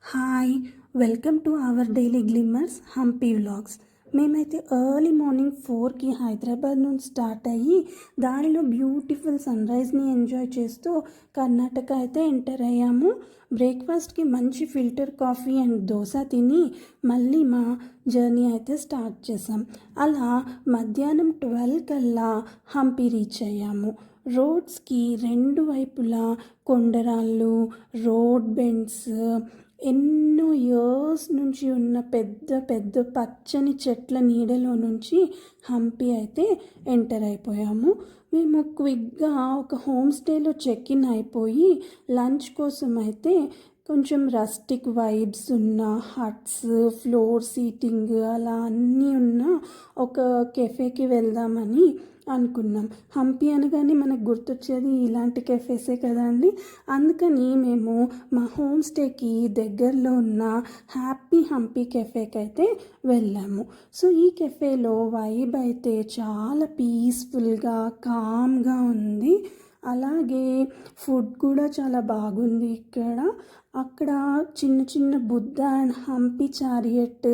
Hi, welcome to our daily glimmers Hampi vlogs. మేమైతే early morning 4కి హైదరాబాద్ నుంచి స్టార్ట్ అయ్యి దారిలో బ్యూటిఫుల్ సన్ రైజ్ని ఎంజాయ్ చేస్తూ కర్ణాటక అయితే ఎంటర్ అయ్యాము. బ్రేక్ఫాస్ట్కి మంచి ఫిల్టర్ కాఫీ అండ్ దోశ తిని మళ్ళీ మా జర్నీ అయితే స్టార్ట్ చేసాం. అలా మధ్యాహ్నం 12 కల్లా హంపి రీచ్ అయ్యాము. రోడ్స్కి రెండు వైపులా కొండరాళ్ళు, రోడ్ బెండ్స్, ఎన్నో ఇయర్స్ నుంచి ఉన్న పెద్ద పెద్ద పచ్చని చెట్ల నీడలో నుంచి హంపి అయితే ఎంటర్ అయిపోయాము. మేము క్విక్గా ఒక హోమ్ స్టేలో చెక్ ఇన్ అయిపోయి లంచ్ కోసం అయితే కొంచెం రస్టిక్ వైబ్స్ ఉన్న హట్స్, ఫ్లోర్ సీటింగ్ అలా అన్నీ ఉన్న ఒక కెఫేకి వెళ్దామని అనుకున్నాం. హంపి అనగానే మనకు గుర్తొచ్చేది ఇలాంటి కెఫేసే కదండి. అందుకని మేము మా హోమ్ స్టేకి దగ్గరలో ఉన్న హ్యాపీ హంపి కెఫేకి అయితే వెళ్ళాము. సో ఈ కెఫేలో వైబ్ అయితే చాలా పీస్ఫుల్గా కామ్గా ఉంది. అలాగే ఫుడ్ కూడా చాలా బాగుంది. అక్కడ చిన్న చిన్న బుద్ధ అండ్ హంపి చారియట్,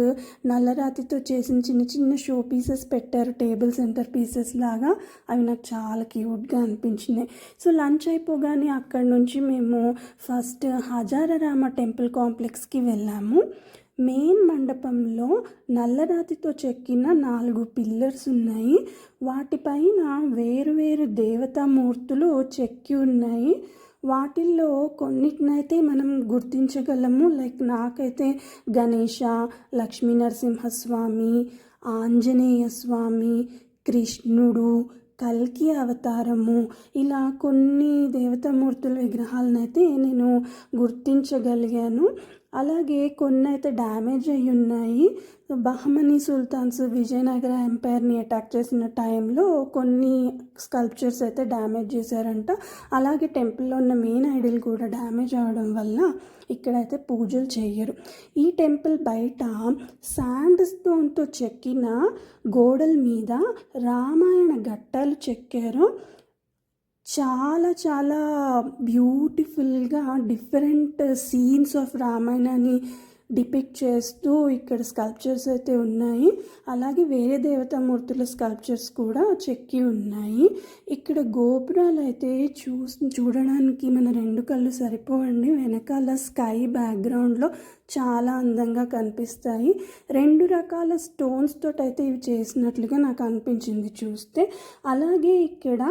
నల్లరాతితో చేసిన చిన్న చిన్న షో పీసెస్ పెట్టారు, టేబుల్ సెంటర్ పీసెస్ లాగా. అవి నాకు చాలా క్యూట్గా అనిపించినాయి. సో లంచ్ అయిపోగానే అక్కడ నుంచి మేము ఫస్ట్ హజారారామ టెంపుల్ కాంప్లెక్స్కి వెళ్ళాము. మెయిన్ మండపంలో నల్లరాతితో చెక్కిన 4 పిల్లర్స్ ఉన్నాయి. వాటిపైన వేరు దేవతామూర్తులు చెక్కి ఉన్నాయి. వాటిల్లో కొన్నిటినైతే మనం గుర్తించగలము. లైక్ నాకైతే గణేష, లక్ష్మీ నరసింహస్వామి, ఆంజనేయ స్వామి, కృష్ణుడు, కల్కి అవతారము, ఇలా కొన్ని దేవతామూర్తుల విగ్రహాలనైతే నేను గుర్తించగలిగాను. అలాగే కొన్ని అయితే డ్యామేజ్ అయ్యి ఉన్నాయి. బహమనీ సుల్తాన్స్ విజయనగర ఎంపైర్ని అటాక్ చేసిన టైంలో కొన్ని స్కల్ప్చర్స్ అయితే డ్యామేజ్ చేశారంట. అలాగే టెంపుల్లో ఉన్న మెయిన్ ఐడల్ కూడా డ్యామేజ్ అవడం వల్ల ఇక్కడైతే పూజలు చేయరు. ఈ టెంపుల్ బయట శాండ్ స్టోన్తో చెక్కిన గోడల మీద రామాయణ ఘట్టాలు చెక్కారు. చాలా చాలా బ్యూటిఫుల్గా డిఫరెంట్ సీన్స్ ఆఫ్ రామాయణాన్ని డిపిక్ట్ చేస్తూ ఇక్కడ స్కల్ప్చర్స్ అయితే ఉన్నాయి. అలాగే వేరే దేవతామూర్తుల స్కల్ప్చర్స్ కూడా చెక్కి ఉన్నాయి. ఇక్కడ గోపురాలు అయితే చూడడానికి మన 2 కళ్ళు సరిపోవండి. వెనకాల స్కై బ్యాక్గ్రౌండ్లో చాలా అందంగా కనిపిస్తాయి. 2 రకాల స్టోన్స్ తోటి అయితే ఇవి చేసినట్లుగా నాకు అనిపించింది చూస్తే. అలాగే ఇక్కడ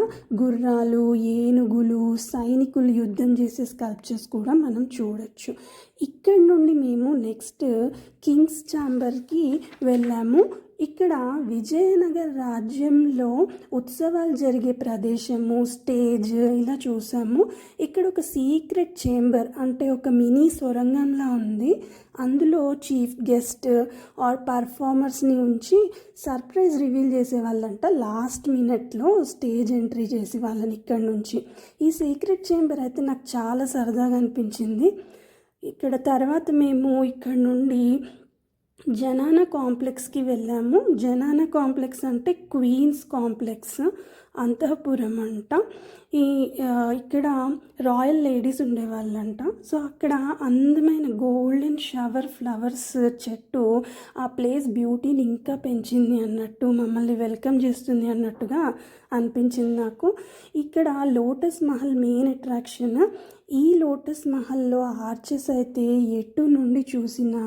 గుర్రాలు, ఏనుగులు, సైనికులు యుద్ధం చేసే స్కల్ప్చర్స్ కూడా మనం చూడొచ్చు. ఇక్కడ నుండి మేము నెక్స్ట్ కింగ్స్ ఛాంబర్కి వెళ్ళాము. ఇక్కడ విజయనగర రాజ్యంలో ఉత్సవాలు జరిగే ప్రదేశము, స్టేజ్ ఇలా చూసాము. ఇక్కడ ఒక సీక్రెట్ చేంబర్ అంటే ఒక మినీ సొరంగంలా ఉంది. అందులో చీఫ్ గెస్ట్ ఆర్ పర్ఫార్మర్స్ని ఉంచి సర్ప్రైజ్ రివీల్ చేసే వాళ్ళంట. లాస్ట్ మినిట్లో స్టేజ్ ఎంట్రీ చేసి వాళ్ళని ఇక్కడ నుంచి. ఈ సీక్రెట్ చేంబర్ అయితే నాకు చాలా సరదాగా అనిపించింది. ఇక్కడ తర్వాత మేము ఇక్కడ నుండి జనానా కాంప్లెక్స్కి వెళ్ళాము. జనానా కాంప్లెక్స్ అంటే క్వీన్స్ కాంప్లెక్స్, అంతఃపురం అంట. ఇక్కడ రాయల్ లేడీస్ ఉండేవాళ్ళంట. సో అక్కడ అందమైన గోల్డెన్ షవర్ ఫ్లవర్స్ చెట్టు ఆ ప్లేస్ బ్యూటీని ఇంకా పెంచింది అన్నట్టు, మమ్మల్ని వెల్కమ్ చేస్తుంది అన్నట్టుగా అనిపించింది నాకు. ఇక్కడ లోటస్ మహల్ మెయిన్ అట్రాక్షన్. ఈ లోటస్ మహల్లో ఆర్చెస్ అయితే ఎటు నుండి చూసినా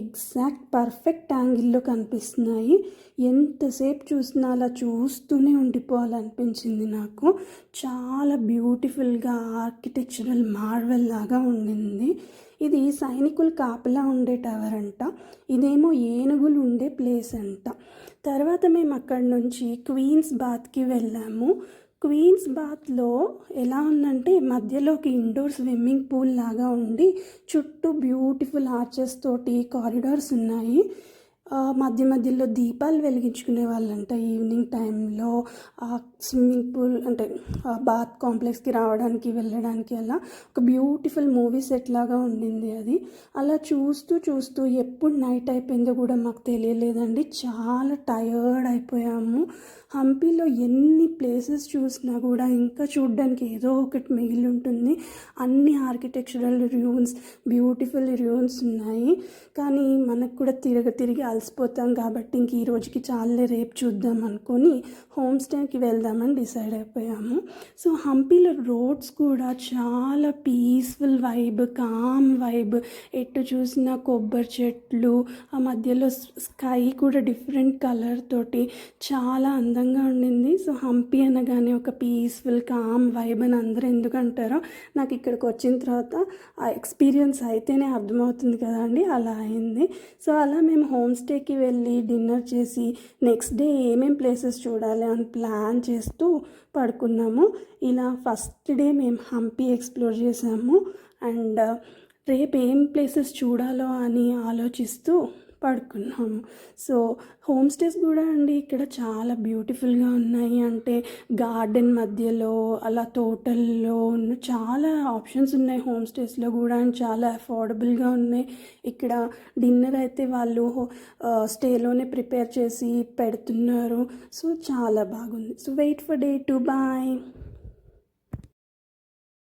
ఎగ్జాక్ట్ పర్ఫెక్ట్ యాంగిల్లో కనిపిస్తున్నాయి. ఎంతసేపు చూసినా అలా చూస్తూనే ఉండిపోవాలనిపించింది నాకు. చాలా బ్యూటిఫుల్గా ఆర్కిటెక్చరల్ మార్వెల్ లాగా ఉండింది. ఇది సైనికులు కాపలా ఉండే టవర్ అంట. ఇదేమో ఏనుగులు ఉండే ప్లేస్ అంట. తర్వాత మేము అక్కడి నుంచి క్వీన్స్ బాత్కి వెళ్ళాము. క్వీన్స్ బాత్లో ఎలా ఉందంటే మధ్యలో ఒక ఇండోర్ స్విమ్మింగ్ పూల్ లాగా ఉండి చుట్టూ బ్యూటిఫుల్ ఆర్చెస్ తోటి కారిడార్స్ ఉన్నాయి. మధ్య మధ్యలో దీపాలు వెలిగించుకునే వాళ్ళంట ఈవినింగ్ టైంలో. స్విమ్మింగ్ పూల్ అంటే బాత్ కాంప్లెక్స్కి రావడానికి వెళ్ళడానికి అలా ఒక బ్యూటిఫుల్ మూవీ సెట్ లాగా ఉండింది అది. అలా చూస్తూ చూస్తూ ఎప్పుడు నైట్ అయిపోయిందో కూడా మాకు తెలియలేదండి. చాలా టయర్డ్ అయిపోయాము. హంపీలో ఎన్ని ప్లేసెస్ చూసినా కూడా ఇంకా చూడడానికి ఏదో ఒకటి మిగిలి ఉంటుంది. అన్ని ఆర్కిటెక్చరల్ రూయిన్స్, బ్యూటిఫుల్ రూయిన్స్ ఉన్నాయి. కానీ మనకు కూడా తిరిగి అలసిపోతాం కాబట్టి ఇంక ఈ రోజుకి చాలే రేపు చూద్దాం అనుకొని హోమ్ స్టేకి వెళ్దామని డిసైడ్ అయిపోయాము. సో హంపీలో రోడ్స్ కూడా చాలా పీస్ఫుల్ వైబ్, కామ్ వైబ్, ఎటు చూసినా కొబ్బరి చెట్లు, ఆ మధ్యలో స్కై కూడా డిఫరెంట్ కలర్ తోటి చాలా అందంగా ఉండింది. సో హంపీ అనగానే ఒక పీస్ఫుల్ కామ్ వైబ్ అని అందరూ ఎందుకు అంటారో నాకు ఇక్కడికి వచ్చిన తర్వాత ఆ ఎక్స్పీరియన్స్ అయితేనే అర్థమవుతుంది కదండి, అలా అయింది. సో అలా మేము హోమ్ స్టేకి వెళ్ళి డిన్నర్ చేసి నెక్స్ట్ డే ఏమేం ప్లేసెస్ చూడాలి అని ప్లాన్ చేస్తూ పడుకున్నాము. ఇలా ఫస్ట్ డే మేము హంపీ ఎక్స్ప్లోర్ చేసాము. అండ్ రేపు ఏం ప్లేసెస్ చూడాలో అని ఆలోచిస్తూ పడుకున్నాము. సో హోమ్ స్టేస్ కూడా అండి ఇక్కడ చాలా బ్యూటిఫుల్గా ఉన్నాయి. అంటే గార్డెన్ మధ్యలో అలా తోటల్లో చాలా ఆప్షన్స్ ఉన్నాయి హోమ్ స్టేస్లో కూడా. అండ్ చాలా అఫోర్డబుల్గా ఉన్నాయి. ఇక్కడ డిన్నర్ అయితే వాళ్ళు స్టేలోనే ప్రిపేర్ చేసి పెడుతున్నారు. సో చాలా బాగుంది. So wait for day 2. Bye.